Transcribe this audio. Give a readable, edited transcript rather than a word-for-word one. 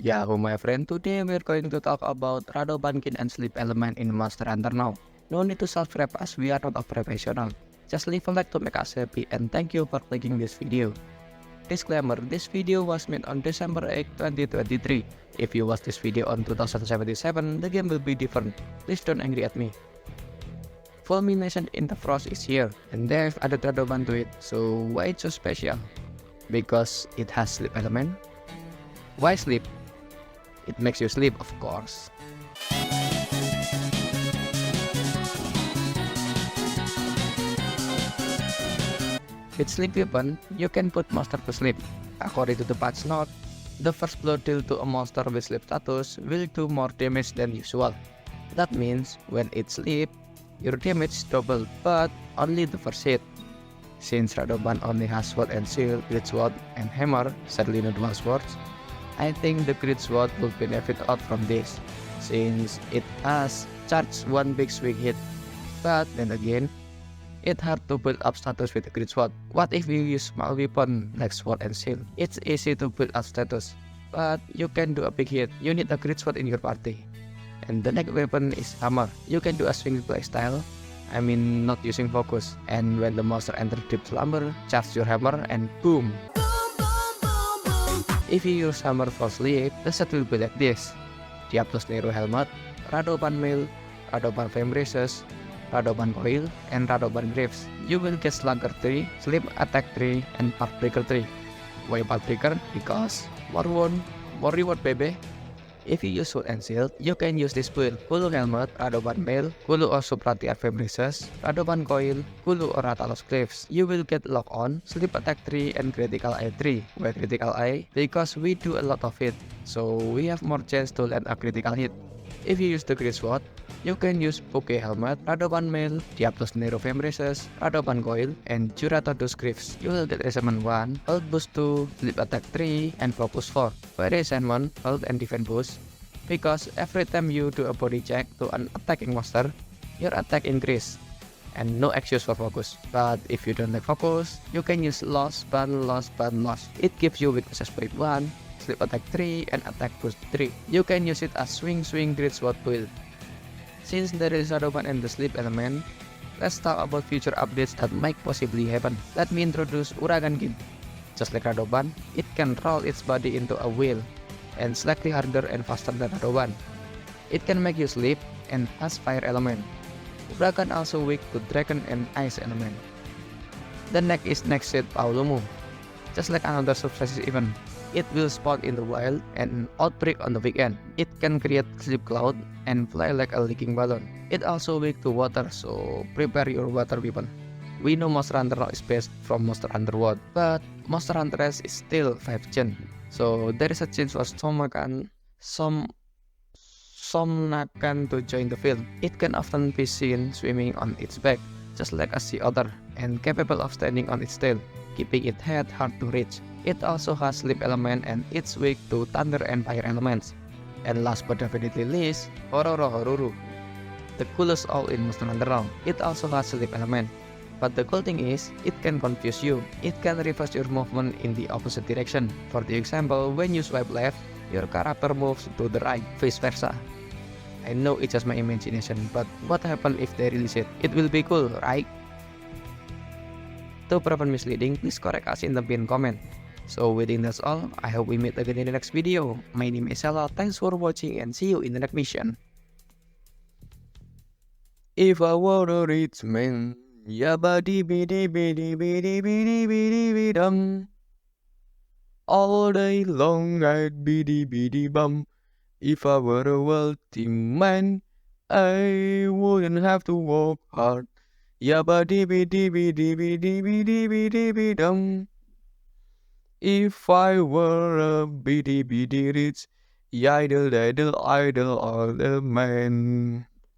Yahoo my friend, today we're going to talk about Radobankin and sleep element in Monster Hunter now. No need to self-prep as we are not a professional. Just leave a like to make us happy and thank you for clicking this video. Disclaimer, this video was made on December 8, 2023. If you watch this video on 2077, the game will be different. Please don't angry at me. Fulmination in the Frost is here, and they've added Radoban to it, so why it's so special? Because it has sleep element? Why sleep? It makes you sleep, of course. With sleep weapon, you can put monster to sleep. According to the patch note, the first blow dealt to a monster with sleep status will do more damage than usual. That means when it sleep, your damage is double, but only the first hit. Since Radoban only has sword and shield, great sword and hammer, sadly no dual swords, I think the great sword will benefit out from this, since it has charged one big swing hit. But then again, it's hard to build up status with a great sword. What if you use small weapon like sword and shield? It's easy to build up status, but you can do a big hit. You need a great sword in your party. And the next weapon is hammer. You can do a swing playstyle. I mean, not using focus. And when the monster enters deep slumber, charge your hammer and boom! If you use hammer for sleep, the set will be like this: Diablo's Nero Helmet, Radoban Mail, Radoban Flame Braces, Radoban Coil, and Radoban Greaves. You will get Slugger 3, Sleep Attack 3, and Pathbreaker 3. Why Pathbreaker? Because more wound, more reward baby. If you use Sword and Shield, you can use this build: Kulu Helmet, Radoban Mail, Kulu or Supratia Flame Braces, Radoban Coil, Kulu or Ratalos Greaves. You will get Lock On, Sleep Attack 3, and Critical Eye 3. Why Critical Eye? Because we do a lot of it, so we have more chance to land a critical hit. If you use the Great Sword, you can use Poke Helmet, Radoban Mail, Diablo's Nero Flame Braces, Radoban Coil, and Juratados Greaves. You will get Resentment 1, Health Boost 2, Sleep Attack 3, and Focus 4. Why Resentment, Health and Defense Boost? Because every time you do a body check to an attacking monster, your attack increase, and no excuse for focus. But if you don't like focus, you can use Loss, Ban, Loss, Ban, Loss. It gives you weakness point 1, Sleep Attack 3, and Attack Boost 3. You can use it as Swing Great Sword build. Since there is Radoban and the sleep element, let's talk about future updates that might possibly happen. Let me introduce Uragankin. Just like Radoban, it can roll its body into a wheel, and slightly harder and faster than Radoban. It can make you sleep and has fire element. Uragan also weak to dragon and ice element. The next is Next Set Paulumu. Just like another subspecies event, it will spawn in the wild and outbreak on the weekend. It can create sleep cloud and fly like a leaking balloon. It also weak to water, so prepare your water weapon. We know Monster Hunter now is based from Monster Hunter World, but Monster Hunter S is still 5th gen. So there is a chance for Somnakan to join the field. It can often be seen swimming on its back, just like a sea otter, and capable of standing on its tail, keeping its head hard to reach. It also has sleep element and it's weak to thunder and fire elements. And last but definitely least, Hororo, the coolest all in Monster Hunter now. It also has sleep element. But the cool thing is, it can confuse you. It can reverse your movement in the opposite direction. For the example, when you swipe left, your character moves to the right, vice versa. I know it's just my imagination, but what happens if they release it? It will be cool, right? To prevent misleading, please correct us in the pinned comment. So within that's all, I hope we meet again in the next video. My name is Ella, thanks for watching and see you in the next mission. If I were a rich man, yabba bidi bidi bidi bidi bidi bidum. All day long I'd bidi bidi bum. If I were a wealthy man, I wouldn't have to work hard. Yabba bidi bidi bidi bidi bidi bidum. If I were a bidi bidi rich, idle all the man.